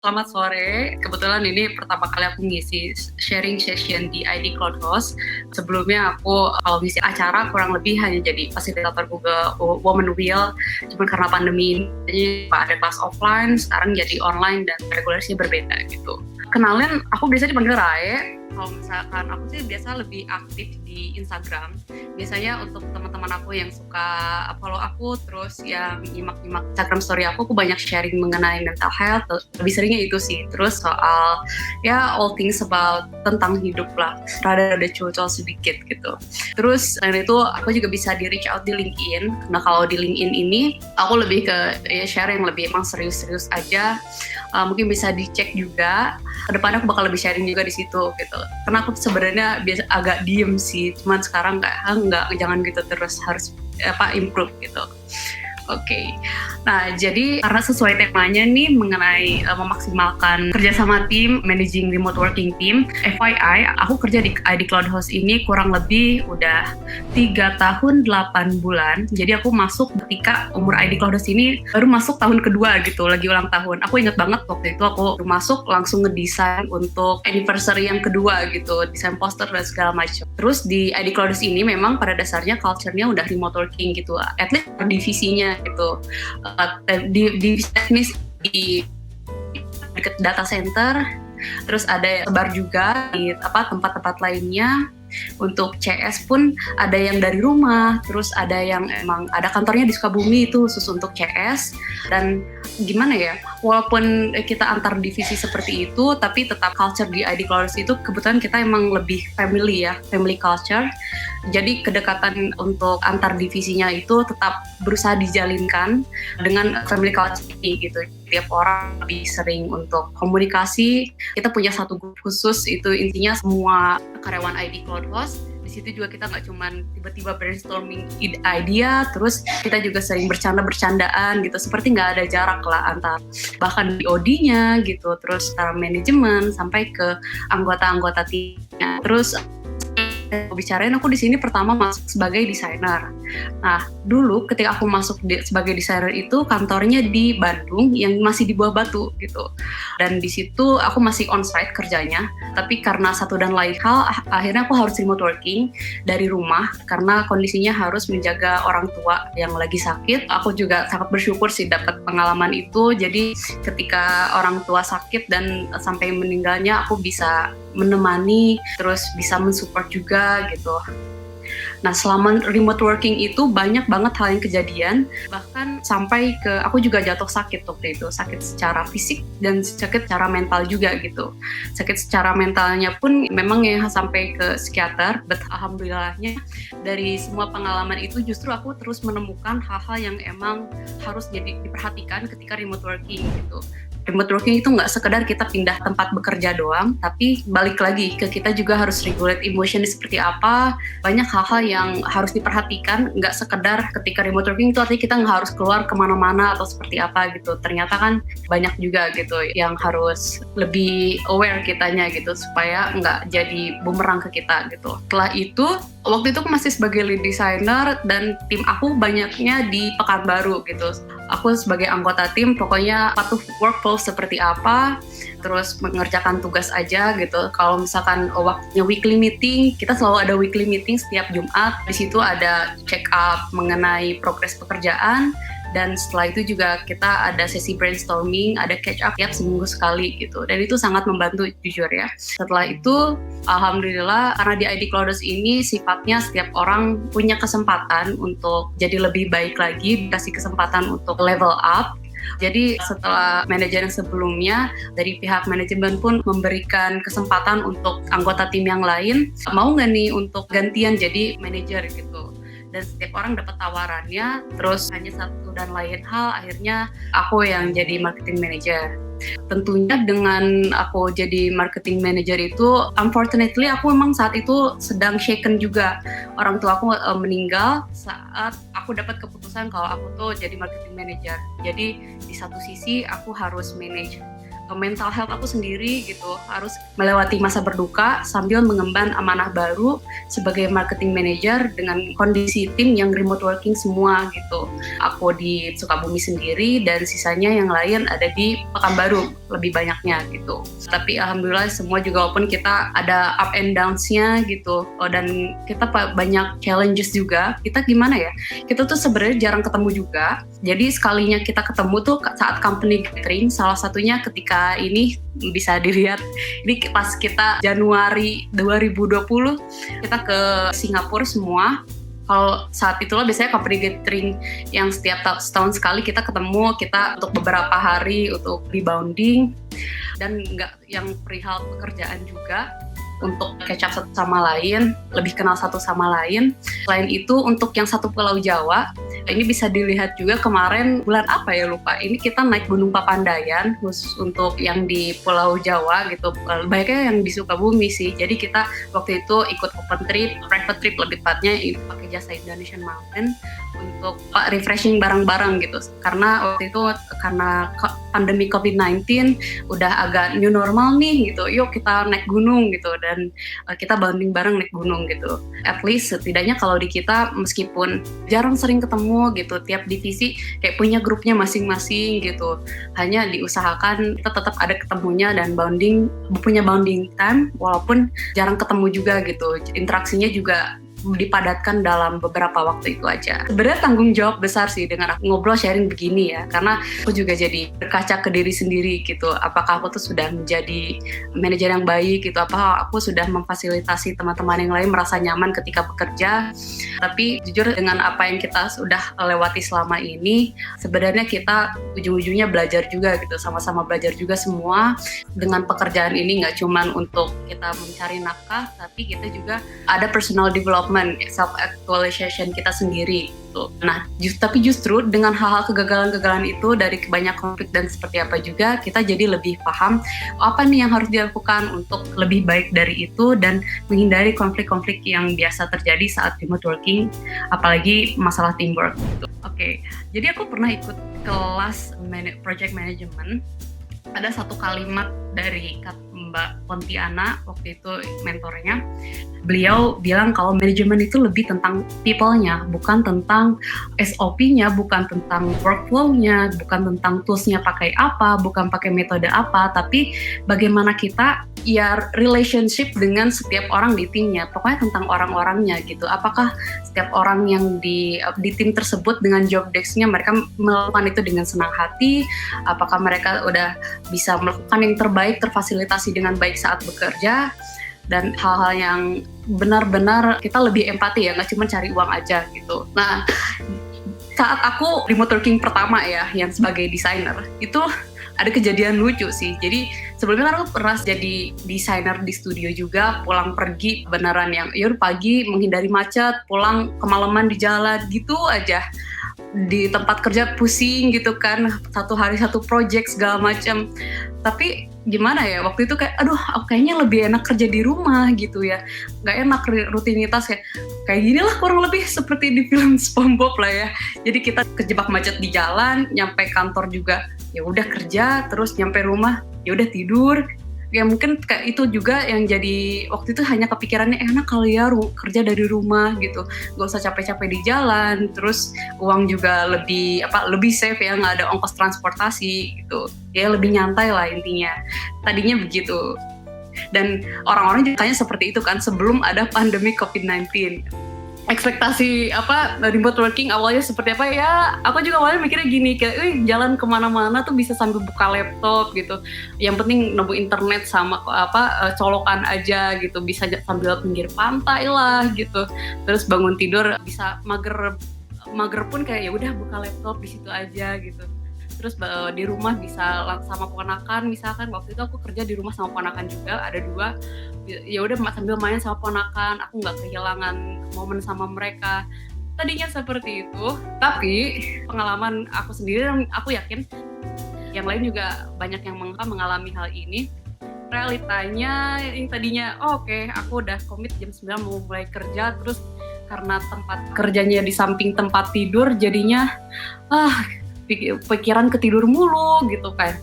Selamat sore. Kebetulan ini pertama kali aku ngisi sharing session di ID Cloud Host. Sebelumnya aku kalau ngisi acara kurang lebih hanya jadi fasilitator Google Women Wheel. Cuman karena pandemi ini ada kelas offline, sekarang jadi online dan regulasinya berbeda gitu. Kenalin, aku biasa dipanggil Rae. Kalau misalkan aku sih biasa lebih aktif di Instagram. Biasanya untuk teman-teman aku yang suka follow aku, terus yang nyimak-nyimak Instagram story aku banyak sharing mengenai mental health. Lebih seringnya itu sih. Terus soal ya all things about tentang hidup lah. Rada curcol sedikit gitu. Terus selain itu aku juga bisa di reach out di LinkedIn. Nah kalau di LinkedIn ini aku lebih ke ya share yang lebih emang serius-serius aja. Mungkin bisa dicek juga. Kedepannya aku bakal lebih sharing juga di situ gitu. Karena aku sebenarnya biasa agak diem sih, cuman sekarang enggak jangan gitu terus, harus improve gitu. Oke. Nah, jadi karena sesuai temanya nih mengenai memaksimalkan kerjasama tim, managing remote working team. FYI, aku kerja di ID Cloud Host ini kurang lebih udah 3 tahun 8 bulan. Jadi aku masuk ketika umur ID Cloud Host ini baru masuk tahun kedua gitu, lagi ulang tahun. Aku inget banget waktu itu aku masuk langsung ngedesain untuk anniversary yang kedua gitu, desain poster dan segala macam. Terus di ID Cloud Host ini memang pada dasarnya culture-nya udah remote working gitu, at least divisinya gitu. Di teknis di dekat data center, terus ada bar juga di tempat-tempat lainnya. Untuk CS pun ada yang dari rumah, terus ada yang emang ada kantornya di Sukabumi itu khusus untuk CS. Dan gimana ya, walaupun kita antar divisi seperti itu, tapi tetap culture di ID Cloud itu kebetulan kita emang lebih family ya, family culture. Jadi kedekatan untuk antar divisinya itu tetap berusaha dijalinkan dengan family culture ini gitu. Tiap orang lebih sering untuk komunikasi. Kita punya satu grup khusus, itu intinya semua karyawan ID Cloud Host. Di situ juga kita nggak cuman tiba-tiba brainstorming idea, terus kita juga sering bercanda-bercandaan gitu, seperti nggak ada jarak lah antar bahkan di OD-nya gitu, terus antara manajemen sampai ke anggota-anggota timnya. Terus bicarain aku di sini pertama masuk sebagai desainer. Nah, dulu ketika aku masuk sebagai desainer itu kantornya di Bandung yang masih di Buah Batu gitu. Dan di situ aku masih on-site kerjanya, tapi karena satu dan lain hal akhirnya aku harus remote working dari rumah karena kondisinya harus menjaga orang tua yang lagi sakit. Aku juga sangat bersyukur sih dapat pengalaman itu. Jadi ketika orang tua sakit dan sampai meninggalnya aku bisa menemani, terus bisa mensupport juga gitu. Nah selama remote working itu banyak banget hal yang kejadian, bahkan sampai ke aku juga jatuh sakit waktu itu, sakit secara fisik dan sakit secara mental juga gitu. Sakit secara mentalnya pun memang ya sampai ke psikiater, but alhamdulillahnya dari semua pengalaman itu justru aku terus menemukan hal-hal yang emang harus jadi diperhatikan ketika remote working gitu. Remote working itu nggak sekedar kita pindah tempat bekerja doang, tapi balik lagi ke kita juga harus regulate emotion seperti apa. Banyak hal-hal yang harus diperhatikan, nggak sekedar ketika remote working itu artinya kita nggak harus keluar kemana-mana atau seperti apa gitu. Ternyata kan banyak juga gitu yang harus lebih aware kitanya gitu, supaya nggak jadi bumerang ke kita gitu. Setelah itu, waktu itu aku masih sebagai lead designer dan tim aku banyaknya di Pekanbaru gitu. Aku sebagai anggota tim pokoknya patuh workflow seperti apa, terus mengerjakan tugas aja gitu. Kalau misalkan waktunya weekly meeting, kita selalu ada weekly meeting setiap Jumat. Di situ ada check up mengenai progres pekerjaan. Dan setelah itu juga kita ada sesi brainstorming, ada catch up tiap seminggu sekali gitu. Dan itu sangat membantu jujur ya. Setelah itu, alhamdulillah karena di ID Clouders ini sifatnya setiap orang punya kesempatan untuk jadi lebih baik lagi, dikasih kesempatan untuk level up. Jadi setelah manajer yang sebelumnya, dari pihak manajemen pun memberikan kesempatan untuk anggota tim yang lain, mau nggak nih untuk gantian jadi manajer gitu. Dan setiap orang dapat tawarannya, terus hanya satu dan lain hal, akhirnya aku yang jadi marketing manager. Tentunya dengan aku jadi marketing manager itu, unfortunately aku memang saat itu sedang shaken juga. Orang tua aku meninggal saat aku dapat keputusan kalau aku tuh jadi marketing manager. Jadi di satu sisi aku harus manage mental health aku sendiri gitu, harus melewati masa berduka sambil mengemban amanah baru sebagai marketing manager dengan kondisi tim yang remote working semua gitu. Aku di Sukabumi sendiri dan sisanya yang lain ada di Pekanbaru. lebih banyaknya gitu. Tapi alhamdulillah semua juga walaupun kita ada up and downs-nya gitu, dan kita banyak challenges juga. Kita gimana ya? Kita tuh sebenarnya jarang ketemu juga. Jadi sekalinya kita ketemu tuh saat company gathering, salah satunya ketika ini bisa dilihat ini pas kita Januari 2020 kita ke Singapura semua. Kalau saat itulah biasanya company gathering yang setiap setahun sekali kita ketemu, kita untuk beberapa hari untuk rebounding dan nggak yang perihal pekerjaan juga untuk catch up satu sama lain, lebih kenal satu sama lain. Selain itu untuk yang satu Pulau Jawa, ini bisa dilihat juga kemarin bulan apa ya lupa. Ini kita naik Gunung Papandayan khusus untuk yang di Pulau Jawa gitu. Banyaknya yang di Sukabumi sih. Jadi kita waktu itu ikut open trip, private trip lebih tepatnya pakai jasa Indonesian Mountain untuk refreshing barang-barang gitu. Karena waktu itu karena pandemi COVID-19 udah agak new normal nih gitu. Yuk kita naik gunung gitu dan kita bonding bareng naik gunung gitu. At least setidaknya kalau di kita meskipun jarang sering ketemu gitu, tiap divisi kayak punya grupnya masing-masing gitu. Hanya diusahakan kita tetap ada ketemunya dan punya bonding time walaupun jarang ketemu juga gitu. Interaksinya juga dipadatkan dalam beberapa waktu itu aja. Sebenarnya tanggung jawab besar sih dengan aku ngobrol sharing begini ya, karena aku juga jadi berkaca ke diri sendiri gitu. Apakah aku tuh sudah menjadi manajer yang baik gitu, apa aku sudah memfasilitasi teman-teman yang lain merasa nyaman ketika bekerja. Tapi jujur dengan apa yang kita sudah lewati selama ini, sebenarnya kita ujung-ujungnya belajar juga gitu, sama-sama belajar juga semua. Dengan pekerjaan ini nggak cuman untuk kita mencari nafkah, tapi kita juga ada personal development, self-actualization kita sendiri gitu. Nah, tapi justru dengan hal-hal kegagalan-kegagalan itu dari banyak konflik dan seperti apa juga, kita jadi lebih paham apa nih yang harus dilakukan untuk lebih baik dari itu dan menghindari konflik-konflik yang biasa terjadi saat remote working, apalagi masalah teamwork gitu. Oke, jadi aku pernah ikut kelas project management. Ada satu kalimat dari Mbak Pontiana, waktu itu mentornya. Beliau bilang kalau manajemen itu lebih tentang people-nya, bukan tentang SOP-nya, bukan tentang workflow-nya, bukan tentang tools-nya pakai apa, bukan pakai metode apa, tapi bagaimana kita ya relationship dengan setiap orang di timnya. Pokoknya tentang orang-orangnya gitu. Apakah setiap orang yang di tim tersebut dengan job desk-nya mereka melakukan itu dengan senang hati? Apakah mereka udah bisa melakukan yang terbaik, terfasilitasi dengan baik saat bekerja? Dan hal-hal yang benar-benar kita lebih empati ya, nggak cuma cari uang aja gitu. Nah, saat aku remote working pertama ya, yang sebagai desainer, itu ada kejadian lucu sih. Jadi sebelumnya kan aku pernah jadi desainer di studio juga, pulang pergi beneran yang yaudah pagi menghindari macet, pulang kemalaman di jalan gitu aja. Di tempat kerja pusing gitu kan, satu hari satu project segala macam. Tapi gimana ya, waktu itu kayak aduh kayaknya lebih enak kerja di rumah gitu ya, nggak enak rutinitas kayak gini lah kurang lebih seperti di film SpongeBob lah ya. Jadi kita kejebak macet di jalan, nyampe kantor juga ya udah kerja, terus nyampe rumah ya udah tidur. Ya mungkin kayak itu juga yang jadi waktu itu hanya kepikirannya enak kali ya kerja dari rumah gitu, nggak usah capek-capek di jalan, terus uang juga lebih safe ya, nggak ada ongkos transportasi gitu ya, lebih nyantai lah intinya tadinya begitu. Dan orang-orang juga tanya seperti itu kan sebelum ada pandemi COVID-19. Ekspektasi remote working awalnya seperti apa ya, aku juga awalnya mikirnya gini kayak jalan kemana-mana tuh bisa sambil buka laptop gitu, yang penting nemu internet sama colokan aja gitu, bisa sambil pinggir pantai lah gitu, terus bangun tidur bisa mager pun kayak ya udah buka laptop di situ aja gitu. Terus di rumah bisa sama ponakan, misalkan waktu itu aku kerja di rumah sama ponakan juga, ada 2, ya udah sambil main sama ponakan, aku nggak kehilangan momen sama mereka. Tadinya seperti itu, tapi pengalaman aku sendiri dan aku yakin yang lain juga banyak yang mengalami hal ini. Realitanya yang tadinya oke, aku udah komit jam 9 mau mulai kerja, terus karena tempat kerjanya di samping tempat tidur jadinya pikiran ketidur mulu gitu kan.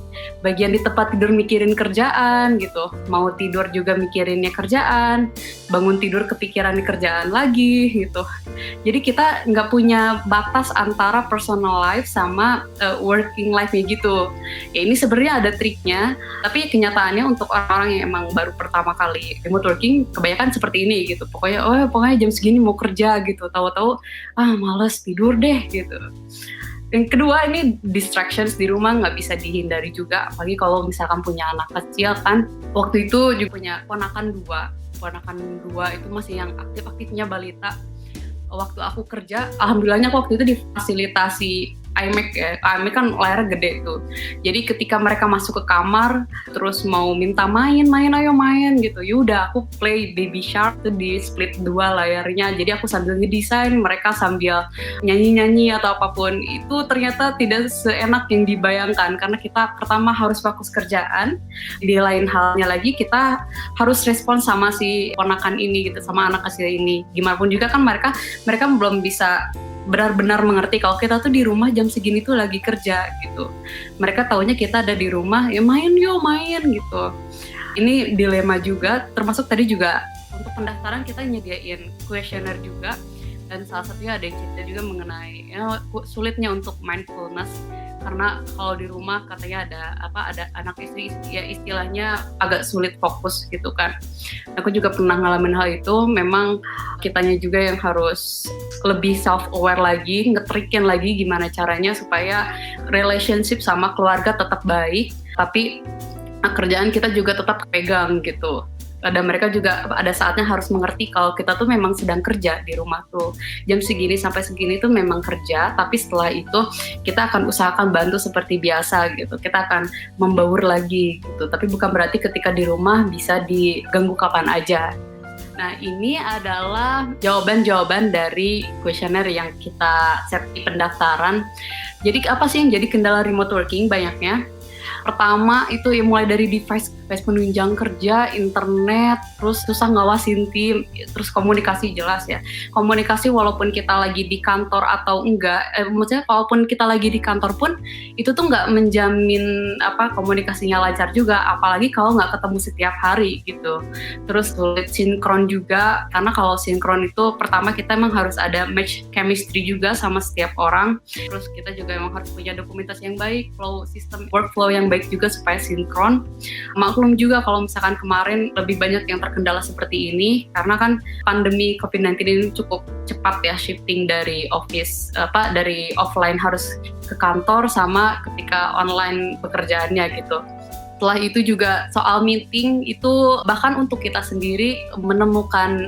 Bagian di tempat tidur mikirin kerjaan gitu, mau tidur juga mikirinnya kerjaan, bangun tidur kepikiran kerjaan lagi gitu. Jadi kita nggak punya batas antara personal life sama working life-nya gitu. Ya ini sebenarnya ada triknya, tapi kenyataannya untuk orang-orang yang emang baru pertama kali remote working kebanyakan seperti ini gitu. Pokoknya jam segini mau kerja gitu, tahu-tahu males tidur deh gitu. Yang kedua ini distractions di rumah nggak bisa dihindari juga, apalagi kalau misalkan punya anak kecil kan. Waktu itu juga punya ponakan dua itu masih yang aktif-aktifnya balita. Waktu aku kerja, alhamdulillahnya waktu itu difasilitasi iMac ya. iMac kan layarnya gede tuh. Jadi ketika mereka masuk ke kamar, terus mau minta main ayo main gitu. Yaudah aku play Baby Shark tuh di split 2 layarnya. Jadi aku sambil ngedesain, mereka sambil nyanyi-nyanyi atau apapun. Itu ternyata tidak seenak yang dibayangkan. Karena kita pertama harus fokus kerjaan. Di lain halnya lagi kita harus respon sama si ponakan ini gitu, sama anak kecil ini. Gimana pun juga kan mereka belum bisa benar-benar mengerti kalau kita tuh di rumah jam segini tuh lagi kerja gitu. Mereka taunya kita ada di rumah, ya main gitu. Ini dilema juga, termasuk tadi juga untuk pendaftaran kita nyediain kuesioner juga. Dan salah satunya ada yang cerita juga mengenai sulitnya untuk mindfulness, karena kalau di rumah katanya ada anak istri ya istilahnya agak sulit fokus gitu kan. Aku juga pernah ngalamin hal itu. Memang kitanya juga yang harus lebih self aware lagi, ngetrikin lagi gimana caranya supaya relationship sama keluarga tetap baik, tapi kerjaan kita juga tetap pegang gitu. Dan mereka juga ada saatnya harus mengerti kalau kita tuh memang sedang kerja di rumah tuh. Jam segini sampai segini tuh memang kerja, tapi setelah itu kita akan usahakan bantu seperti biasa gitu. Kita akan membaur lagi gitu. Tapi bukan berarti ketika di rumah bisa diganggu kapan aja. Nah, ini adalah jawaban-jawaban dari kuesioner yang kita set di pendaftaran. Jadi apa sih yang jadi kendala remote working banyaknya? Pertama itu ya mulai dari device penunjang kerja, internet, terus susah ngawasin tim, terus komunikasi jelas ya. Komunikasi walaupun kita lagi di kantor atau enggak, maksudnya walaupun kita lagi di kantor pun itu tuh nggak menjamin komunikasinya lancar juga, apalagi kalau nggak ketemu setiap hari gitu. Terus sulit sinkron juga, karena kalau sinkron itu pertama kita emang harus ada match chemistry juga sama setiap orang. Terus kita juga emang harus punya dokumentasi yang baik, workflow yang baik juga supaya sinkron. Maklum juga kalau misalkan kemarin lebih banyak yang terkendala seperti ini karena kan pandemi COVID-19 ini cukup cepat ya shifting dari dari offline harus ke kantor sama ketika online pekerjaannya gitu. Setelah itu juga soal meeting itu bahkan untuk kita sendiri menemukan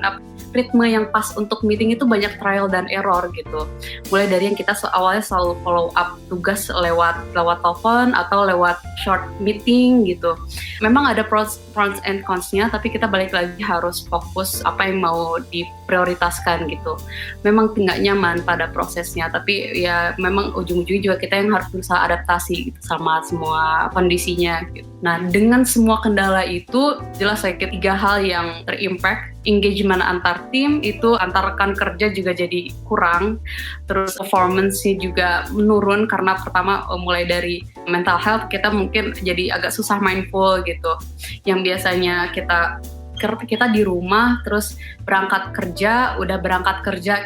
ritme yang pas untuk meeting itu banyak trial dan error gitu. Mulai dari yang kita awalnya selalu follow up tugas lewat telepon atau lewat short meeting gitu. Memang ada pros and cons-nya, tapi kita balik lagi harus fokus apa yang mau diprioritaskan gitu. Memang nggak nyaman pada prosesnya, tapi ya memang ujung-ujungnya juga kita yang harus berusaha adaptasi gitu sama semua kondisinya gitu. Nah, dengan semua kendala itu jelas saya ketiga hal yang terimpact. Engagement antar tim itu antar rekan kerja juga jadi kurang, terus performance-nya juga menurun karena pertama mulai dari mental health kita mungkin jadi agak susah mindful gitu. Yang biasanya kita di rumah terus berangkat kerja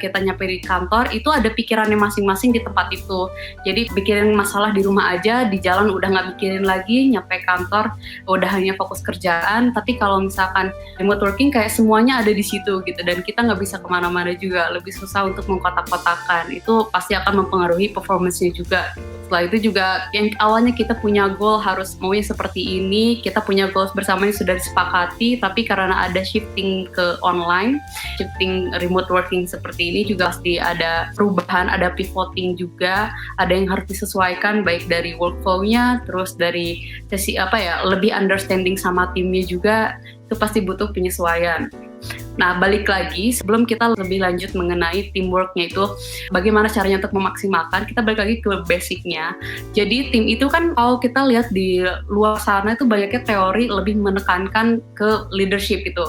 kita nyampe di kantor itu ada pikirannya masing-masing di tempat itu. Jadi pikirin masalah di rumah aja, di jalan udah nggak mikirin lagi, nyampe kantor udah hanya fokus kerjaan. Tapi kalau misalkan remote working kayak semuanya ada di situ gitu dan kita nggak bisa kemana-mana juga, lebih susah untuk mengkotak-kotakan. Itu pasti akan mempengaruhi performance-nya juga. Setelah itu juga yang awalnya kita punya goal harus maunya seperti ini, kita punya goals bersama yang sudah disepakati, tapi karena ada shifting ke online, shifting remote working seperti ini juga pasti ada perubahan, ada pivoting juga, ada yang harus disesuaikan baik dari workflow-nya, terus dari sesi lebih understanding sama timnya juga, itu pasti butuh penyesuaian. Nah, balik lagi, sebelum kita lebih lanjut mengenai teamwork-nya itu, bagaimana caranya untuk memaksimalkan, kita balik lagi ke basic-nya. Jadi, tim itu kan kalau kita lihat di luar sana itu banyaknya teori lebih menekankan ke leadership itu.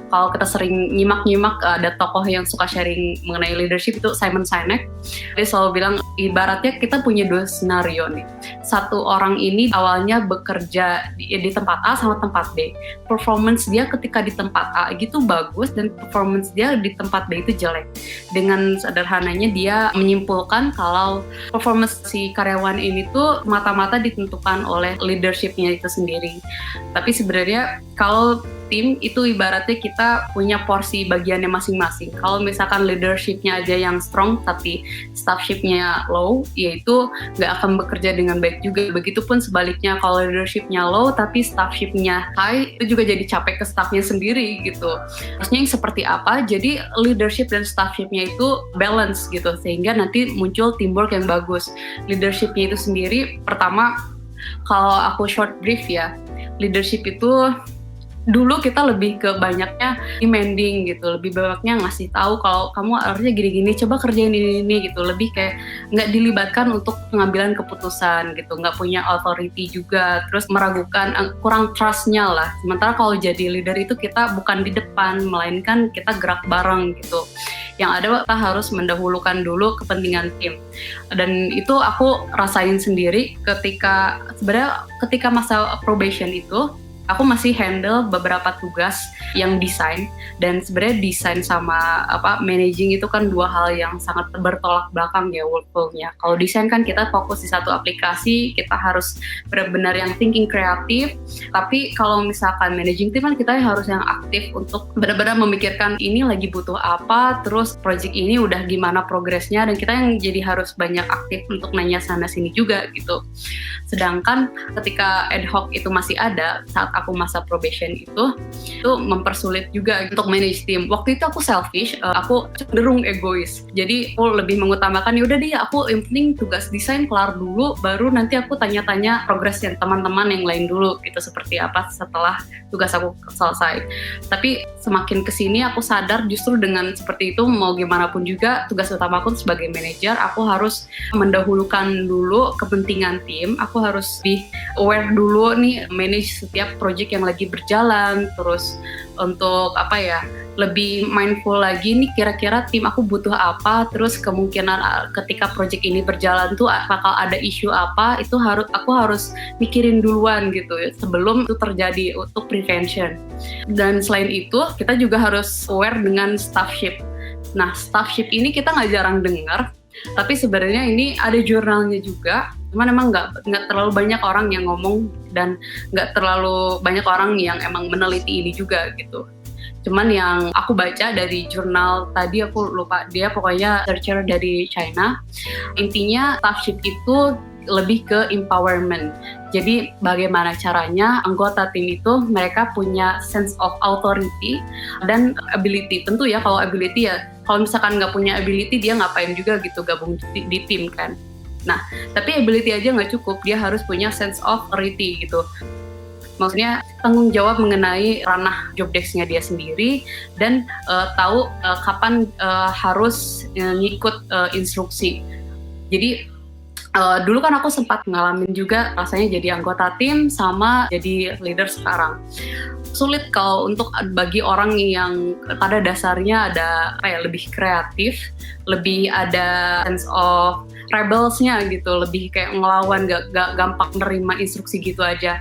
Kalau kita sering nyimak ada tokoh yang suka sharing mengenai leadership itu Simon Sinek. Dia selalu bilang ibaratnya kita punya dua skenario nih. Satu orang ini awalnya bekerja di tempat A sama tempat B. Performance dia ketika di tempat A gitu bagus dan performance dia di tempat B itu jelek. Dengan sederhananya dia menyimpulkan kalau performance si karyawan ini tuh mata-mata ditentukan oleh leadership-nya itu sendiri. Tapi sebenarnya kalau tim itu ibaratnya kita punya porsi bagiannya masing-masing. Kalau misalkan leadership-nya aja yang strong tapi staffship-nya low, yaitu nggak akan bekerja dengan baik juga. Begitupun sebaliknya, kalau leadership-nya low tapi staffship-nya high, itu juga jadi capek ke staff-nya sendiri gitu. Harusnya yang seperti apa? Jadi leadership dan staffship-nya itu balance gitu, sehingga nanti muncul teamwork yang bagus. Leadership-nya itu sendiri, pertama kalau aku short brief ya, leadership itu dulu kita lebih ke banyaknya demanding gitu, lebih banyaknya ngasih tahu kalau kamu harusnya gini-gini, coba kerjain ini gitu, lebih kayak nggak dilibatkan untuk pengambilan keputusan gitu, nggak punya authority juga, terus meragukan, kurang trust-nya lah. Sementara kalau jadi leader itu kita bukan di depan, melainkan kita gerak bareng gitu. Yang ada kita harus mendahulukan dulu kepentingan tim. Dan itu aku rasain sendiri ketika masa probation itu, aku masih handle beberapa tugas yang desain, dan sebenarnya desain sama managing itu kan dua hal yang sangat bertolak belakang ya workflow-nya. Kalau desain kan kita fokus di satu aplikasi, kita harus benar-benar yang thinking kreatif, tapi kalau misalkan managing tim kan kita harus yang aktif untuk benar-benar memikirkan ini lagi butuh apa, terus project ini udah gimana progresnya, dan kita yang jadi harus banyak aktif untuk nanya sana sini juga gitu. Sedangkan ketika ad hoc itu masih ada saat aku masa probation itu mempersulit juga untuk manage tim. Waktu itu aku selfish, aku cenderung egois. Jadi aku lebih mengutamakan ya udah deh, aku yang penting tugas desain kelar dulu, baru nanti aku tanya-tanya progres yang teman-teman yang lain dulu gitu, seperti apa setelah tugas aku selesai. Tapi semakin kesini aku sadar justru dengan seperti itu, mau gimana pun juga tugas utamaku sebagai manajer, aku harus mendahulukan dulu kepentingan tim. Aku harus be aware dulu nih, manage setiap project yang lagi berjalan, terus untuk lebih mindful lagi nih kira-kira tim aku butuh apa, terus kemungkinan ketika project ini berjalan tuh bakal ada isu apa, itu aku harus mikirin duluan gitu ya, sebelum itu terjadi, untuk prevention. Dan selain itu kita juga harus aware dengan staffship. Nah, staffship ini kita nggak jarang dengar, tapi sebenarnya ini ada jurnalnya juga. Cuman emang nggak terlalu banyak orang yang ngomong, dan nggak terlalu banyak orang yang emang meneliti ini juga gitu. Cuman yang aku baca dari jurnal tadi, aku lupa, dia pokoknya researcher dari China. Intinya staffship itu lebih ke empowerment. Jadi bagaimana caranya anggota tim itu mereka punya sense of authority dan ability. Tentu ya kalau ability ya, kalau misalkan nggak punya ability dia ngapain juga gitu gabung di tim kan. Nah, tapi ability aja nggak cukup, dia harus punya sense of authority gitu. Maksudnya tanggung jawab mengenai ranah job desk-nya dia sendiri, dan tahu kapan harus ngikut instruksi. Jadi dulu kan aku sempat ngalamin juga rasanya jadi anggota tim sama jadi leader sekarang. Sulit kalau untuk bagi orang yang pada dasarnya ada lebih kreatif, lebih ada sense of rebelsnya gitu, lebih kayak ngelawan, gak gampang nerima instruksi gitu aja.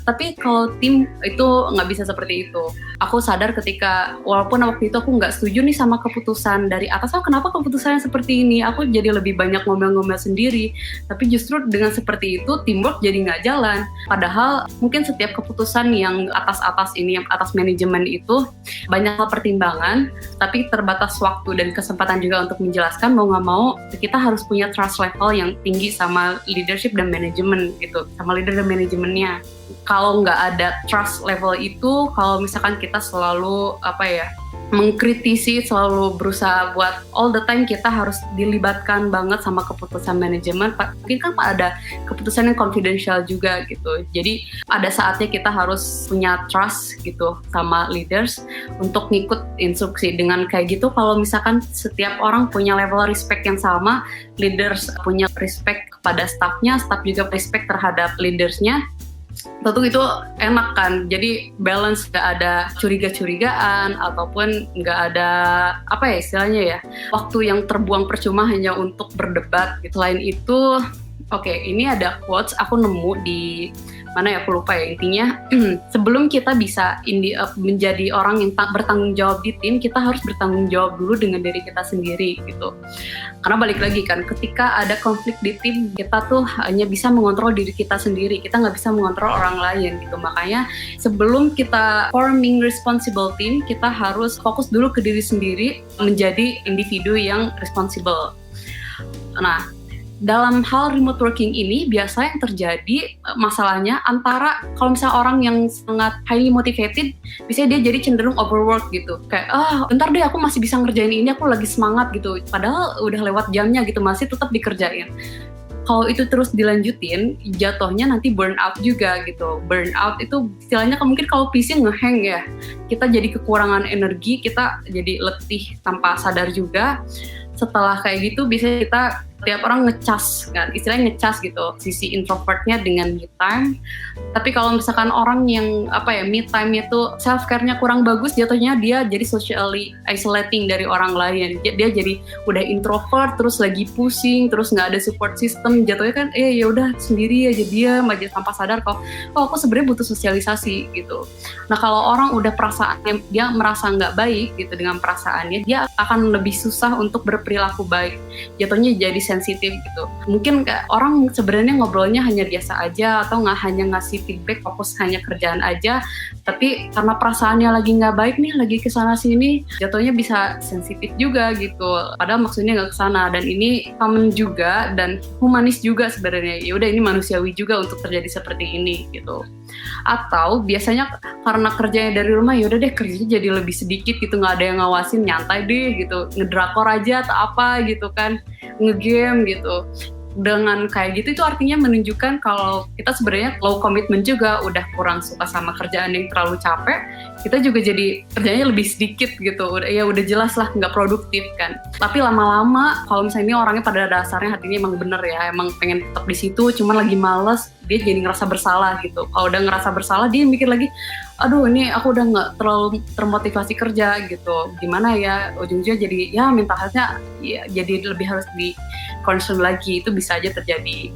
Tapi kalau tim itu nggak bisa seperti itu. Aku sadar ketika, walaupun waktu itu aku nggak setuju nih sama keputusan dari atas, kenapa keputusannya seperti ini, aku jadi lebih banyak ngomel-ngomel sendiri. Tapi justru dengan seperti itu, teamwork jadi nggak jalan. Padahal mungkin setiap keputusan yang atas-atas ini, yang atas manajemen itu, banyak pertimbangan, tapi terbatas waktu dan kesempatan juga untuk menjelaskan. Mau nggak mau, kita harus punya trust level yang tinggi sama leadership dan manajemen gitu, sama leader dan manajemennya. Kalau nggak ada trust level itu, kalau misalkan kita selalu mengkritisi, selalu berusaha buat all the time kita harus dilibatkan banget sama keputusan manajemen, mungkin kan ada keputusan yang confidential juga gitu. Jadi ada saatnya kita harus punya trust gitu sama leaders untuk ngikut instruksi. Dengan kayak gitu, kalau misalkan setiap orang punya level respect yang sama, leaders punya respect kepada staffnya, staff juga respect terhadap leadersnya, tentu itu enak kan, jadi balance, gak ada curiga-curigaan ataupun gak ada apa ya istilahnya ya, waktu yang terbuang percuma hanya untuk berdebat. Selain itu, oke, ini ada quotes aku nemu di mana ya, aku lupa ya, intinya sebelum kita bisa menjadi orang yang bertanggung jawab di tim, kita harus bertanggung jawab dulu dengan diri kita sendiri gitu. Karena balik lagi kan, ketika ada konflik di tim, kita tuh hanya bisa mengontrol diri kita sendiri, kita nggak bisa mengontrol orang lain gitu. Makanya sebelum kita forming responsible team, kita harus fokus dulu ke diri sendiri, menjadi individu yang responsible. Nah, dalam hal remote working ini biasa yang terjadi masalahnya antara kalau misalnya orang yang sangat highly motivated, biasanya dia jadi cenderung overwork gitu, kayak bentar deh aku masih bisa ngerjain ini, aku lagi semangat gitu, padahal udah lewat jamnya gitu, masih tetap dikerjain. Kalau itu terus dilanjutin, jatuhnya nanti burnout juga gitu. Burnout itu istilahnya mungkin kalau PC ngehang ya, kita jadi kekurangan energi, kita jadi letih tanpa sadar juga. Setelah kayak gitu bisa kita, tiap orang ngecas kan, istilahnya ngecas gitu sisi introvertnya dengan me time. Tapi kalau misalkan orang yang me time itu self care-nya kurang bagus, jatuhnya dia jadi socially isolating dari orang lain. Dia jadi udah introvert, terus lagi pusing, terus nggak ada support system, jatuhnya kan ya udah sendiri aja, dia aja tanpa sadar kalau aku sebenarnya butuh sosialisasi gitu. Nah, kalau orang udah perasaannya dia merasa nggak baik gitu dengan perasaannya, dia akan lebih susah untuk berperilaku baik, jatuhnya jadi sensitif gitu. Mungkin orang sebenarnya ngobrolnya hanya biasa aja atau nggak hanya ngasih feedback, fokus hanya kerjaan aja, tapi karena perasaannya lagi nggak baik nih, lagi kesana sini, jatuhnya bisa sensitif juga gitu. Padahal maksudnya nggak kesana, dan ini common juga dan humanis juga sebenarnya. Ya udah, ini manusiawi juga untuk terjadi seperti ini gitu. Atau biasanya karena kerjanya dari rumah, ya udah deh kerjanya jadi lebih sedikit gitu, nggak ada yang ngawasin, nyantai deh gitu, ngedrakor aja atau apa gitu kan, ngegame gitu. Dengan kayak gitu itu artinya menunjukkan kalau kita sebenarnya low commitment juga, udah kurang suka sama kerjaan yang terlalu capek, kita juga jadi kerjanya lebih sedikit gitu, udah jelas lah nggak produktif kan. Tapi lama-lama kalau misalnya ini orangnya pada dasarnya hatinya emang bener ya, emang pengen tetap di situ, cuman lagi males, dia jadi ngerasa bersalah gitu. Kalau udah ngerasa bersalah, dia mikir lagi, aduh ini aku udah nggak terlalu termotivasi kerja gitu, gimana ya, ujung-ujungnya jadi ya mental health-nya ya, jadi lebih harus di concern lagi. Itu bisa aja terjadi.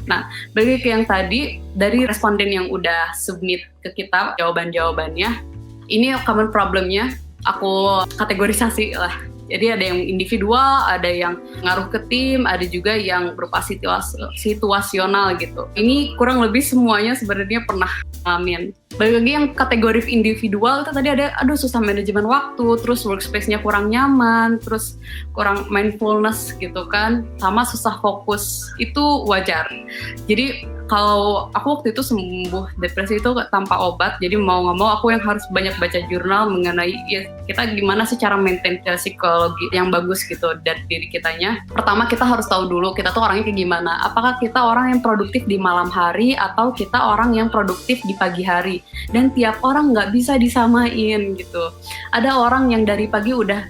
Nah, balik ke yang tadi, dari responden yang udah submit ke kita jawaban-jawabannya, ini common problemnya aku kategorisasi lah. Jadi ada yang individual, ada yang ngaruh ke tim, ada juga yang berupa situasional gitu. Ini kurang lebih semuanya sebenarnya pernah ngalamin. Balik lagi yang kategori individual itu tadi ada, susah manajemen waktu, terus workspace-nya kurang nyaman, terus kurang mindfulness gitu kan, sama susah fokus, itu wajar. Jadi kalau aku waktu itu sembuh depresi itu tanpa obat, jadi mau nggak mau aku yang harus banyak baca jurnal mengenai ya, kita gimana sih cara maintain psikologi yang bagus gitu dari diri kitanya. Pertama kita harus tahu dulu kita tuh orangnya kayak gimana. Apakah kita orang yang produktif di malam hari atau kita orang yang produktif di pagi hari? Dan tiap orang nggak bisa disamain gitu. Ada orang yang dari pagi udah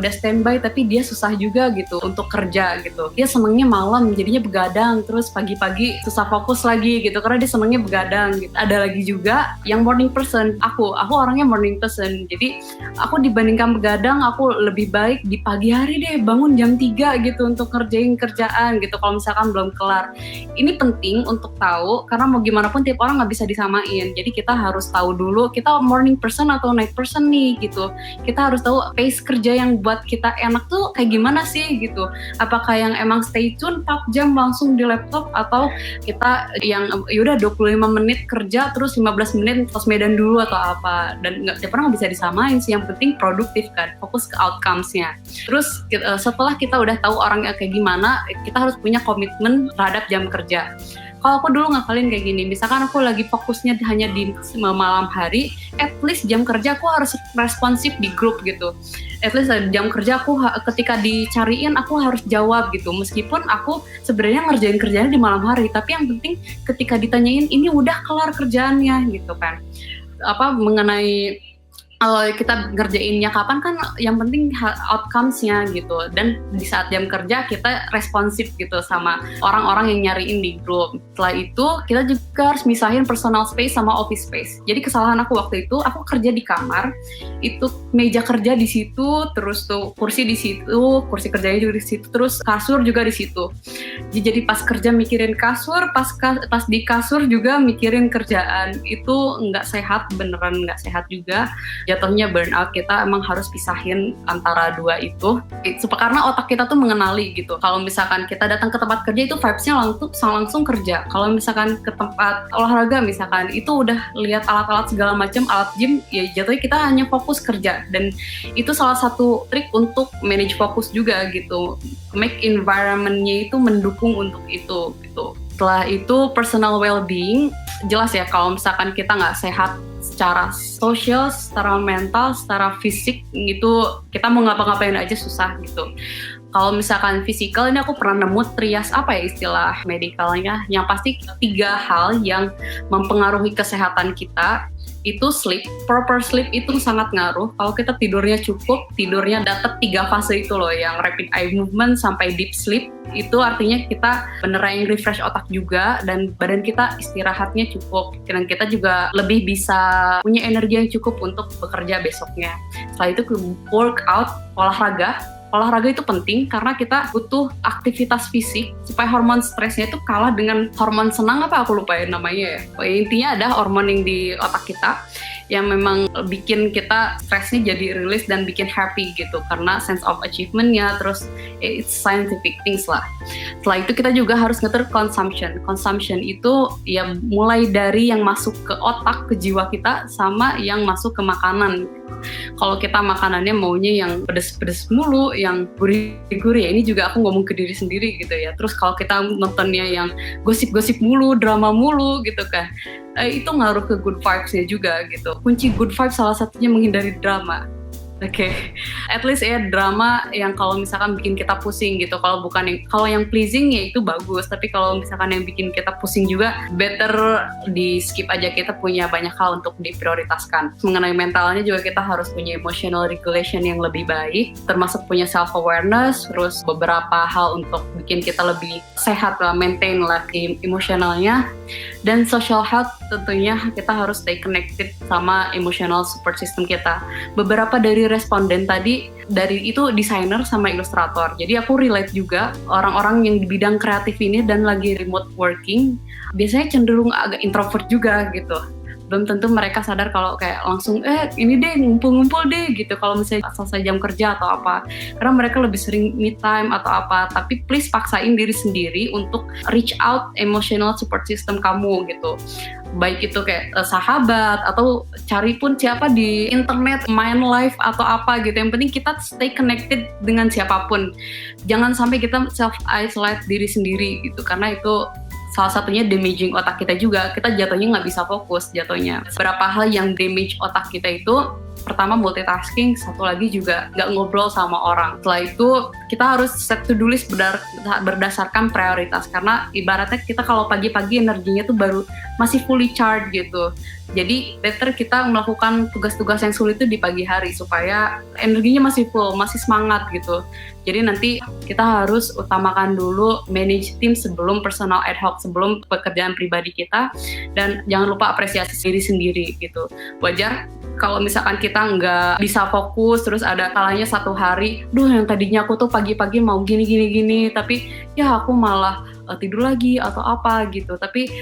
standby tapi dia susah juga gitu untuk kerja gitu. Dia senengnya malam jadinya begadang, terus pagi-pagi susah fokus lagi gitu karena dia senengnya begadang gitu. Ada lagi juga yang morning person. Aku orangnya morning person. Jadi aku dibandingkan begadang, aku lebih baik di pagi hari deh, bangun jam 3 gitu untuk ngerjain kerjaan gitu kalau misalkan belum kelar. Ini penting untuk tahu karena mau gimana pun tiap orang nggak bisa disamain. Jadi kita harus tahu dulu kita morning person atau night person nih gitu. Kita harus tahu pace kerja yang buat kita enak tuh kayak gimana sih gitu. Apakah yang emang stay tune 4 jam langsung di laptop, atau kita yang yaudah 25 menit kerja terus 15 menit sosmedan dulu atau apa. Dan tiap orang nggak bisa disamain sih, yang penting produktif kan, fokus ke outcomes-nya. Terus setelah kita udah tahu orangnya kayak gimana, kita harus punya komitmen terhadap jam kerja. Kalau aku dulu ngakalin kayak gini, misalkan aku lagi fokusnya hanya di malam hari, at least jam kerja aku harus responsif di grup gitu. At least jam kerja aku ketika dicariin aku harus jawab gitu. Meskipun aku sebenarnya ngerjain kerjanya di malam hari, tapi yang penting ketika ditanyain ini udah kelar kerjaannya gitu kan. Mengenai kita ngerjainnya kapan kan yang penting outcomes-nya gitu. Dan di saat jam kerja kita responsif gitu sama orang-orang yang nyariin di grup. Setelah itu kita juga harus misahin personal space sama office space. Jadi kesalahan aku waktu itu, aku kerja di kamar, itu meja kerja di situ, terus tuh kursi di situ, kursi kerjanya juga di situ, terus kasur juga di situ. Jadi pas kerja mikirin kasur, pas di kasur juga mikirin kerjaan. Itu nggak sehat, beneran nggak sehat juga. Jatuhnya burnout. Kita emang harus pisahin antara dua itu karena otak kita tuh mengenali gitu. Kalau misalkan kita datang ke tempat kerja itu vibes-nya langsung kerja. Kalau misalkan ke tempat olahraga misalkan itu udah lihat alat-alat segala macam, alat gym, ya jatuhnya kita hanya fokus kerja. Dan itu salah satu trik untuk manage fokus juga gitu, make environment-nya itu mendukung untuk itu gitu. Setelah itu personal well-being, jelas ya kalau misalkan kita nggak sehat secara sosial, secara mental, secara fisik gitu, kita mau ngapa-ngapain aja susah gitu. Kalau misalkan fisikal, ini aku pernah nemu trias, apa ya istilah medikalnya, yang pasti 3 hal yang mempengaruhi kesehatan kita. Itu sleep, proper sleep itu sangat ngaruh. Kalau kita tidurnya cukup, tidurnya dapat 3 fase itu loh, yang rapid eye movement sampai deep sleep, itu artinya kita beneran refresh otak juga, dan badan kita istirahatnya cukup, dan kita juga lebih bisa punya energi yang cukup untuk bekerja besoknya. Setelah itu workout, olahraga itu penting karena kita butuh aktivitas fisik supaya hormon stresnya itu kalah dengan hormon senang, apa aku lupa ya namanya ya. Intinya ada hormon yang di otak kita yang memang bikin kita stresnya jadi rilis dan bikin happy gitu karena sense of achievement-nya, terus it's scientific things lah. Setelah itu kita juga harus ngatur consumption. Consumption itu ya mulai dari yang masuk ke otak, ke jiwa kita, sama yang masuk ke makanan. Kalau kita makanannya maunya yang pedes-pedes mulu, yang gurih-gurih, ya ini juga aku ngomong ke diri sendiri gitu ya. Terus kalau kita nontonnya yang gosip-gosip mulu, drama mulu gitu kan, itu ngaruh ke good vibes-nya juga gitu. Kunci good vibes salah satunya menghindari drama. Oke, at least ya drama yang kalau misalkan bikin kita pusing gitu. Kalau yang pleasing ya itu bagus, tapi kalau misalkan yang bikin kita pusing juga, better di skip aja. Kita punya banyak hal untuk diprioritaskan. Mengenai mentalnya juga kita harus punya emotional regulation yang lebih baik, termasuk punya self awareness, terus beberapa hal untuk bikin kita lebih sehat lah, maintain lah emosionalnya. Dan social health tentunya kita harus stay connected sama emotional support system kita. Beberapa dari responden tadi dari itu desainer sama ilustrator. Jadi aku relate juga orang-orang yang di bidang kreatif ini dan lagi remote working biasanya cenderung agak introvert juga gitu. Belum tentu mereka sadar kalau kayak langsung ini deh ngumpul-ngumpul deh gitu kalau misalnya selesai jam kerja atau apa, karena mereka lebih sering me time atau apa. Tapi please paksain diri sendiri untuk reach out emotional support system kamu gitu, baik itu kayak sahabat atau cari pun siapa di internet, main live atau apa gitu. Yang penting kita stay connected dengan siapapun, jangan sampai kita self isolate diri sendiri gitu, karena itu salah satunya damaging otak kita juga. Kita jatuhnya nggak bisa fokus jatuhnya. Beberapa hal yang damage otak kita itu, pertama multitasking, satu lagi juga nggak ngobrol sama orang. Setelah itu kita harus set to do list berdasarkan prioritas, karena ibaratnya kita kalau pagi-pagi energinya tuh baru masih fully charged gitu. Jadi better kita melakukan tugas-tugas yang sulit itu di pagi hari supaya energinya masih full, masih semangat gitu. Jadi nanti kita harus utamakan dulu manage tim sebelum personal ad hoc, sebelum pekerjaan pribadi kita, dan jangan lupa apresiasi diri sendiri gitu. Wajar kalau misalkan kita nggak bisa fokus, terus ada kalanya satu hari, yang tadinya aku tuh pagi-pagi mau gini, tapi ya aku malah tidur lagi atau apa gitu. Tapi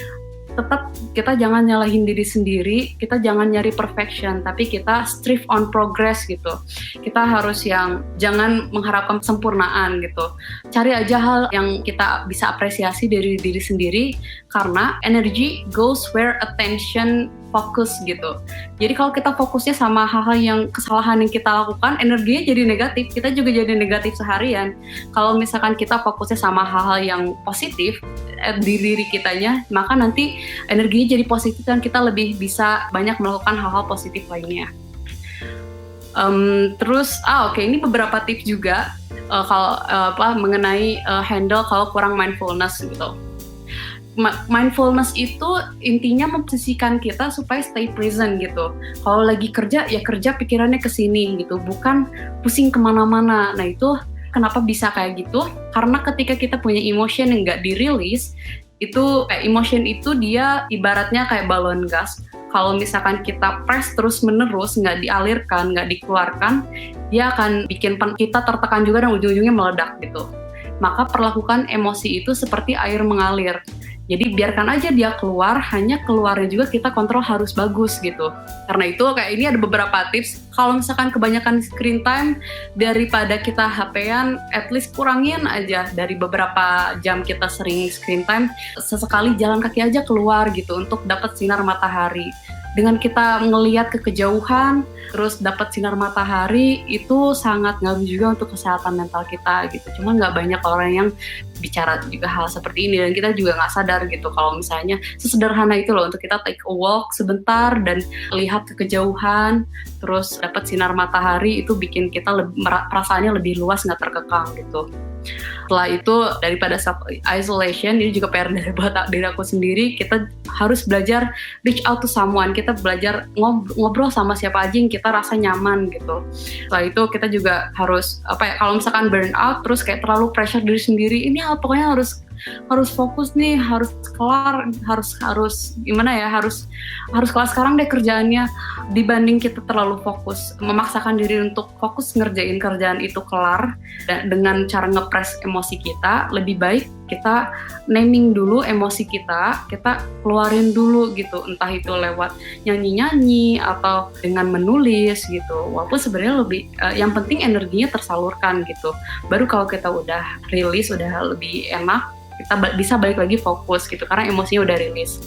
tetap kita jangan nyalahin diri sendiri, kita jangan nyari perfection, tapi kita strive on progress gitu. Kita harus yang jangan mengharapkan kesempurnaan gitu. Cari aja hal yang kita bisa apresiasi dari diri sendiri, karena energy goes where attention focus gitu. Jadi kalau kita fokusnya sama hal-hal yang kesalahan yang kita lakukan, energinya jadi negatif, kita juga jadi negatif seharian. Kalau misalkan kita fokusnya sama hal-hal yang positif di diri kitanya, maka nanti energinya jadi positif dan kita lebih bisa banyak melakukan hal-hal positif lainnya. Terus, ini beberapa tips juga kalau mengenai handle kalau kurang mindfulness gitu. Mindfulness itu intinya memposisikan kita supaya stay present gitu. Kalau lagi kerja, ya kerja pikirannya ke sini gitu, bukan pusing kemana-mana. Nah itu kenapa bisa kayak gitu? Karena ketika kita punya emotion yang nggak dirilis, itu emotion itu dia ibaratnya kayak balon gas. Kalau misalkan kita press terus menerus, nggak dialirkan, nggak dikeluarkan, dia akan bikin kita tertekan juga dan ujung-ujungnya meledak gitu. Maka perlakukan emosi itu seperti air mengalir. Jadi biarkan aja dia keluar, hanya keluarnya juga kita kontrol harus bagus gitu. Karena itu kayak ini ada beberapa tips, kalau misalkan kebanyakan screen time, daripada kita HP-an, at least kurangin aja dari beberapa jam kita sering screen time, sesekali jalan kaki aja keluar gitu untuk dapat sinar matahari. Dengan kita ngelihat ke kejauhan, terus dapat sinar matahari, itu sangat ngaruh juga untuk kesehatan mental kita gitu. Cuma nggak banyak orang yang bicara juga hal seperti ini, dan kita juga nggak sadar gitu kalau misalnya sesederhana itu loh untuk kita take a walk sebentar dan lihat ke kejauhan, terus dapat sinar matahari, itu bikin kita perasaannya lebih luas, nggak terkekang gitu. Setelah itu daripada self isolation, ini juga PR dari buat diri aku sendiri, kita harus belajar reach out to someone, kita belajar ngobrol sama siapa aja yang kita rasa nyaman gitu. Setelah itu kita juga harus kalau misalkan burn out terus kayak terlalu pressure diri sendiri, ini pokoknya harus fokus nih, harus kelar, harus gimana ya, harus kelar sekarang deh kerjaannya. Dibanding kita terlalu fokus, memaksakan diri untuk fokus ngerjain kerjaan itu kelar dengan cara ngepres emosi kita, lebih baik kita naming dulu emosi kita keluarin dulu gitu, entah itu lewat nyanyi-nyanyi atau dengan menulis gitu. Walaupun sebenarnya lebih yang penting energinya tersalurkan gitu. Baru kalau kita udah rilis, udah lebih enak, kita bisa balik lagi fokus gitu karena emosinya udah rilis.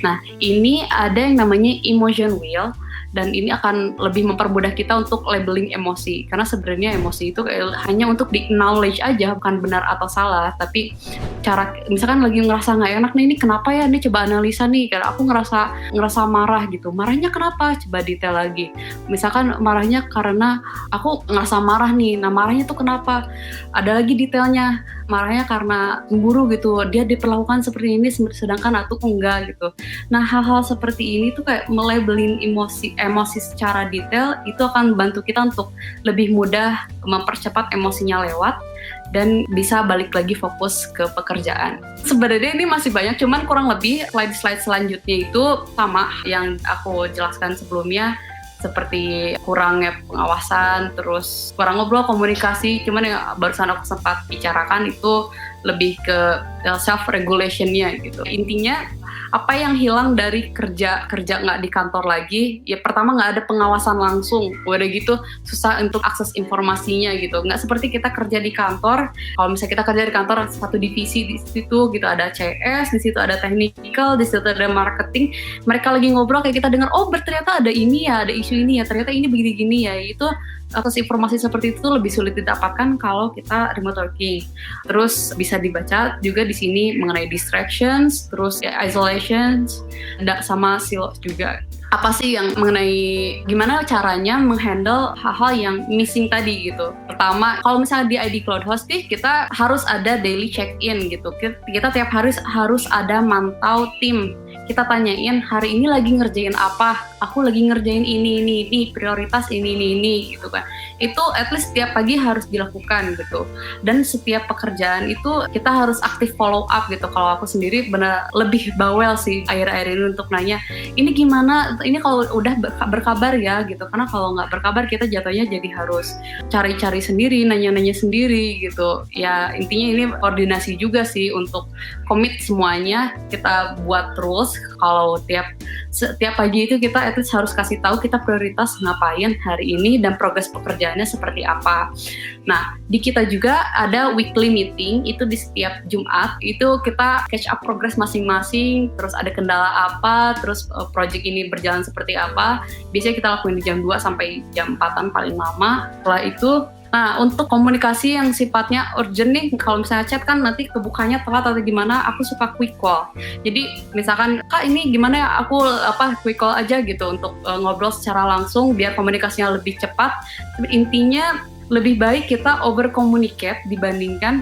Nah, ini ada yang namanya emotion wheel, dan ini akan lebih mempermudah kita untuk labeling emosi, karena sebenarnya emosi itu hanya untuk di acknowledge aja, bukan benar atau salah, tapi cara misalkan lagi ngerasa nggak enak nih, ini kenapa ya, ini coba analisa nih, karena aku ngerasa marah gitu, marahnya kenapa, coba detail lagi. Misalkan marahnya karena aku ngerasa marah nih, nah marahnya tuh kenapa, ada lagi detailnya, marahnya karena cemburu gitu, dia diperlakukan seperti ini sedangkan aku enggak gitu. Nah, hal-hal seperti ini tuh kayak melabelin emosi secara detail, itu akan bantu kita untuk lebih mudah mempercepat emosinya lewat dan bisa balik lagi fokus ke pekerjaan. Sebenarnya ini masih banyak, cuman kurang lebih slide selanjutnya itu sama yang aku jelaskan sebelumnya, seperti kurangnya pengawasan, terus kurang ngobrol, komunikasi. Cuman yang barusan aku sempat bicarakan itu lebih ke self-regulation-nya gitu. Intinya apa yang hilang dari kerja nggak di kantor lagi, ya pertama nggak ada pengawasan langsung, udah gitu susah untuk akses informasinya gitu. Nggak seperti kita kerja di kantor, kalau misalnya kita kerja di kantor satu divisi di situ gitu, ada CS, di situ ada technical, di situ ada marketing, mereka lagi ngobrol kayak kita dengar, oh ternyata ada ini ya, ada isu ini ya, ternyata ini begini-gini ya, itu atas informasi seperti itu lebih sulit didapatkan kalau kita remote working. Terus bisa dibaca juga di sini mengenai distractions, terus ya, isolations, sama silos juga. Apa sih yang mengenai gimana caranya menghandle hal-hal yang missing tadi gitu. Pertama, kalau misalnya di ID Cloud Host nih, kita harus ada daily check-in gitu. Kita tiap hari harus ada mantau tim. Kita tanyain hari ini lagi ngerjain apa, aku lagi ngerjain ini, prioritas ini gitu kan. Itu at least setiap pagi harus dilakukan gitu. Dan setiap pekerjaan itu kita harus aktif follow up gitu. Kalau aku sendiri benar lebih bawel sih akhir-akhir ini untuk nanya, ini gimana, ini kalau udah berkabar ya gitu. Karena kalau nggak berkabar kita jatuhnya jadi harus cari-cari sendiri, nanya-nanya sendiri gitu. Ya intinya ini koordinasi juga sih untuk komit semuanya. Kita buat rules kalau setiap pagi itu kita at least harus kasih tahu kita prioritas ngapain hari ini dan progres pekerjaannya seperti apa. Nah, di kita juga ada weekly meeting, itu di setiap Jumat, itu kita catch up progress masing-masing, terus ada kendala apa, terus project ini berjalan seperti apa. Biasanya kita lakuin di jam 2 sampai jam 4-an paling lama. Setelah itu, nah untuk komunikasi yang sifatnya urgent nih, kalau misalnya chat kan nanti kebukanya telat atau gimana, aku suka quick call. Jadi misalkan, Kak ini gimana ya, aku quick call aja gitu untuk ngobrol secara langsung biar komunikasinya lebih cepat. Intinya lebih baik kita over communicate dibandingkan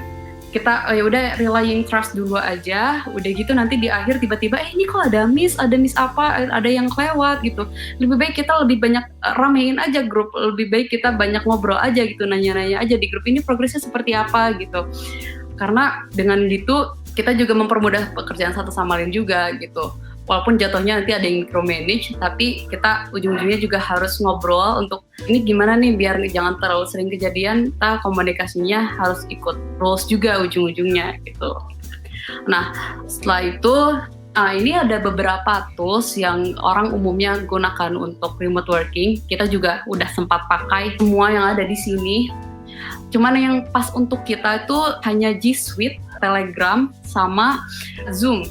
kita ya udah relying trust dulu aja, udah gitu nanti di akhir tiba-tiba ini kok ada miss apa, ada yang kelewat gitu. Lebih baik kita lebih banyak ramein aja grup, lebih baik kita banyak ngobrol aja gitu, nanya-nanya aja di grup ini progresnya seperti apa gitu. Karena dengan gitu kita juga mempermudah pekerjaan satu sama lain juga gitu. Walaupun jatuhnya nanti ada yang micromanage, tapi kita ujung-ujungnya juga harus ngobrol untuk ini gimana nih biar jangan terlalu sering kejadian, kita komunikasinya harus ikut rules juga ujung-ujungnya gitu. Nah, setelah itu ini ada beberapa tools yang orang umumnya gunakan untuk remote working. Kita juga udah sempat pakai semua yang ada di sini. Cuman yang pas untuk kita itu hanya G Suite, Telegram, sama Zoom.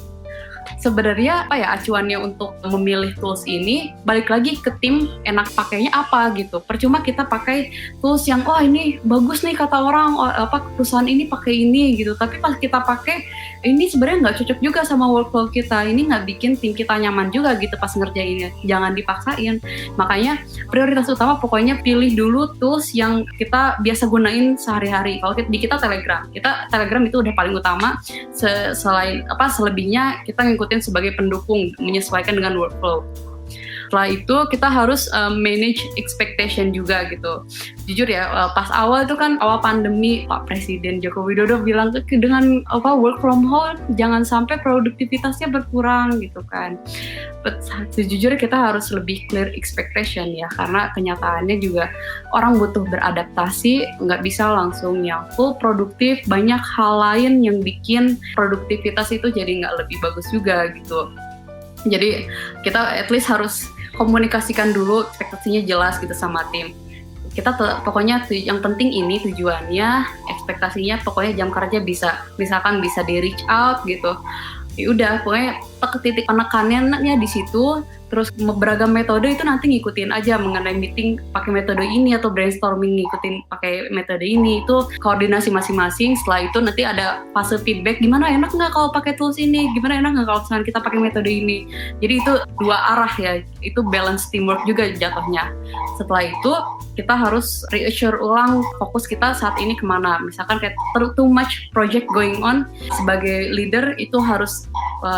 Sebenarnya acuannya untuk memilih tools ini balik lagi ke tim enak pakainya apa gitu. Percuma kita pakai tools yang ini bagus nih kata orang, perusahaan ini pakai ini gitu. Tapi pas kita pakai ini sebenarnya nggak cocok juga sama workflow kita. Ini nggak bikin tim kita nyaman juga gitu pas ngerjainnya. Jangan dipaksain. Makanya prioritas utama pokoknya pilih dulu tools yang kita biasa gunain sehari-hari. Kalau di kita Telegram itu udah paling utama. Selain selebihnya kita ngikutin sebagai pendukung menyesuaikan dengan workflow. Setelah itu kita harus manage expectation juga gitu. Jujur ya, pas awal itu kan awal pandemi Pak Presiden Joko Widodo bilang dengan work from home jangan sampai produktivitasnya berkurang gitu kan. But sejujurnya kita harus lebih clear expectation ya, karena kenyataannya juga orang butuh beradaptasi, nggak bisa langsung yang full produktif. Banyak hal lain yang bikin produktivitas itu jadi nggak lebih bagus juga gitu. Jadi kita at least harus komunikasikan dulu ekspektasinya jelas gitu sama tim. Kita pokoknya yang penting ini tujuannya, ekspektasinya pokoknya jam kerja misalkan bisa di reach out gitu. Ya udah pokoknya titik penekanannya di situ. Terus beragam metode itu nanti ngikutin aja mengenai meeting pakai metode ini atau brainstorming ngikutin pakai metode ini, itu koordinasi masing-masing. Setelah itu nanti ada fase feedback, gimana enak nggak kalau pakai tools ini, gimana enak nggak kalau misalnya kita pakai metode ini. Jadi itu dua arah ya, itu balance teamwork juga jatuhnya. Setelah itu kita harus reassure ulang fokus kita saat ini kemana. Misalkan kayak too much project going on, sebagai leader itu harus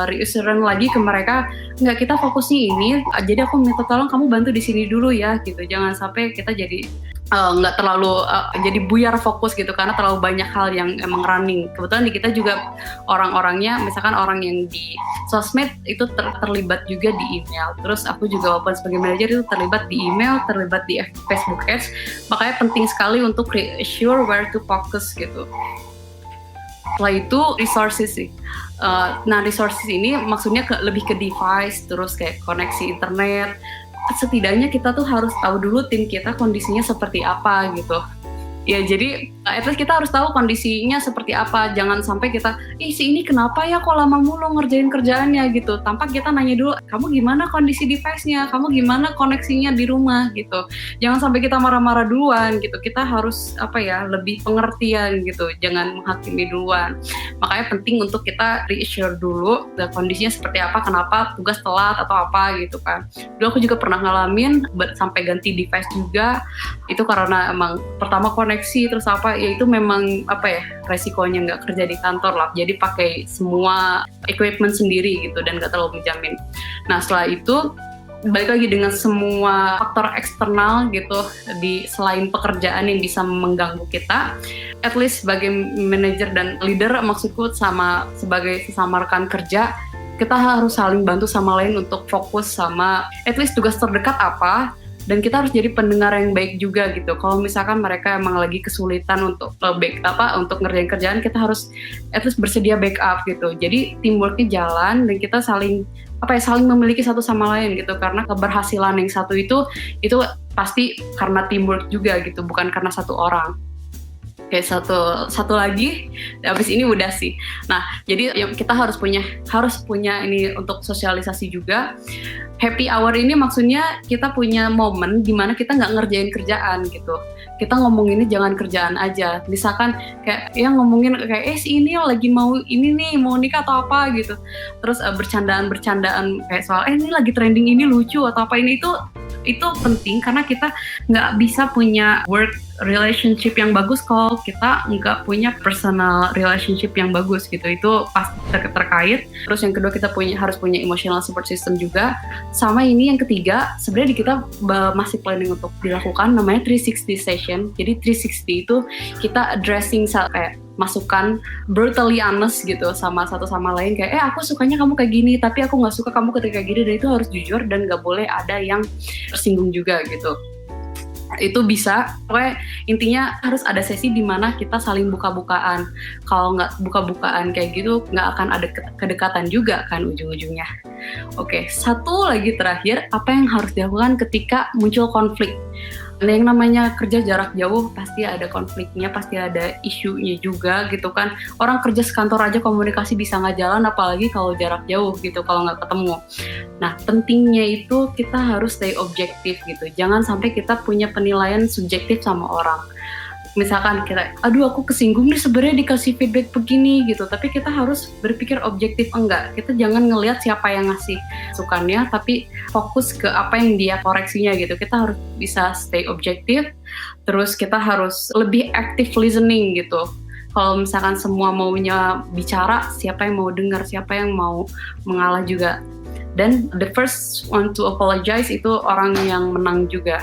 reassurance lagi ke mereka, nggak, kita fokusnya ini, jadi aku minta tolong kamu bantu di sini dulu ya gitu. Jangan sampai kita jadi nggak terlalu jadi buyar fokus gitu karena terlalu banyak hal yang emang running. Kebetulan di kita juga orang-orangnya, misalkan orang yang di sosmed itu terlibat juga di email. Terus aku juga walaupun sebagai manajer itu terlibat di email, terlibat di Facebook Ads. Makanya penting sekali untuk reassure where to focus gitu. Setelah itu resources sih. Nah resources ini maksudnya lebih ke device, terus kayak koneksi internet. Setidaknya kita tuh harus tahu dulu tim kita kondisinya seperti apa gitu. Ya jadi at least kita harus tahu kondisinya seperti apa. Jangan sampai kita, si ini kenapa ya kok lama mulu ngerjain kerjaannya gitu. Tanpa kita nanya dulu, kamu gimana kondisi device-nya, kamu gimana koneksinya di rumah gitu. Jangan sampai kita marah-marah duluan gitu. Kita harus lebih pengertian gitu. Jangan menghakimi duluan. Makanya penting untuk kita reassure dulu kondisinya seperti apa, kenapa tugas telat atau apa gitu kan. Dulu aku juga pernah ngalamin sampai ganti device juga. Itu karena emang pertama koneksi, terus ya itu memang resikonya nggak kerja di kantor lah, jadi pakai semua equipment sendiri gitu dan nggak terlalu menjamin. Nah setelah itu balik lagi dengan semua faktor eksternal gitu selain pekerjaan yang bisa mengganggu kita, at least sebagai manajer dan leader, maksudku sebagai sesama rekan kerja, kita harus saling bantu sama lain untuk fokus sama at least tugas terdekat apa. Dan kita harus jadi pendengar yang baik juga gitu. Kalau misalkan mereka emang lagi kesulitan untuk untuk ngerjain kerjaan, kita harus at least bersedia backup gitu. Jadi teamworknya jalan dan kita saling memiliki satu sama lain gitu. Karena keberhasilan yang satu itu pasti karena teamwork juga gitu, bukan karena satu orang. Oke, satu lagi, habis ini udah sih. Nah, jadi kita harus punya ini untuk sosialisasi juga. Happy hour ini maksudnya kita punya momen di mana kita nggak ngerjain kerjaan gitu. Kita ngomonginnya jangan kerjaan aja. Misalkan kayak ngomongin kayak si ini lagi mau nikah atau apa gitu. Terus bercandaan kayak soal ini lagi trending ini lucu atau apa, ini itu Itu penting karena kita nggak bisa punya work relationship yang bagus kalau kita nggak punya personal relationship yang bagus gitu. Itu pasti terkait. Terus yang kedua kita harus punya emotional support system juga. Sama ini yang ketiga, sebenarnya kita masih planning untuk dilakukan namanya 360 session. Jadi 360 itu kita addressing kayak masukan brutally honest gitu sama satu sama lain, kayak aku sukanya kamu kayak gini tapi aku nggak suka kamu ketika gini, dan itu harus jujur dan nggak boleh ada yang tersinggung juga gitu. Itu bisa, pokoknya intinya harus ada sesi di mana kita saling buka-bukaan. Kalau nggak buka-bukaan kayak gitu nggak akan ada kedekatan juga kan ujung-ujungnya. Oke, satu lagi terakhir, apa yang harus dilakukan ketika muncul konflik? Nah, yang namanya kerja jarak jauh pasti ada konfliknya, pasti ada isunya juga gitu kan. Orang kerja sekantor aja komunikasi bisa nggak jalan, apalagi kalau jarak jauh gitu, kalau nggak ketemu. Nah, pentingnya itu kita harus stay objektif gitu. Jangan sampai kita punya penilaian subjektif sama orang. Misalkan kita, aduh aku kesinggung nih sebenarnya dikasih feedback begini gitu, tapi kita harus berpikir objektif, enggak. Kita jangan ngelihat siapa yang ngasih masukannya, tapi fokus ke apa yang dia koreksinya gitu. Kita harus bisa stay objektif, terus kita harus lebih active listening gitu. Kalau misalkan semua maunya bicara, siapa yang mau dengar, siapa yang mau mengalah juga. Dan the first one to apologize itu orang yang menang juga.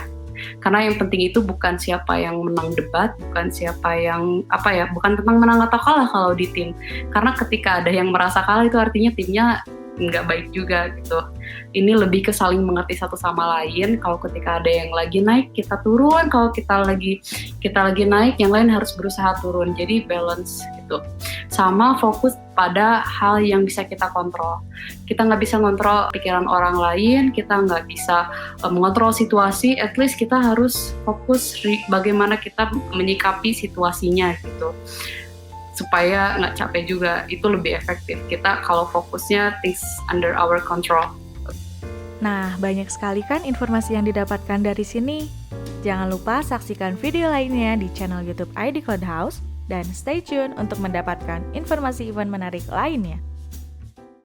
Karena yang penting itu bukan siapa yang menang debat, bukan siapa yang bukan tentang menang atau kalah kalau di tim. Karena ketika ada yang merasa kalah itu artinya timnya nggak baik juga gitu. Ini lebih ke saling mengerti satu sama lain. Kalau ketika ada yang lagi naik, kita turun. Kalau kita lagi naik, yang lain harus berusaha turun. Jadi balance gitu. Sama fokus pada hal yang bisa kita kontrol. Kita nggak bisa ngontrol pikiran orang lain, kita nggak bisa mengontrol situasi. At least kita harus fokus bagaimana kita menyikapi situasinya gitu. Supaya nggak capek juga, itu lebih efektif. Kita kalau fokusnya things under our control. Nah, banyak sekali kan informasi yang didapatkan dari sini. Jangan lupa saksikan video lainnya di channel YouTube ID Cloud House dan stay tune untuk mendapatkan informasi event menarik lainnya.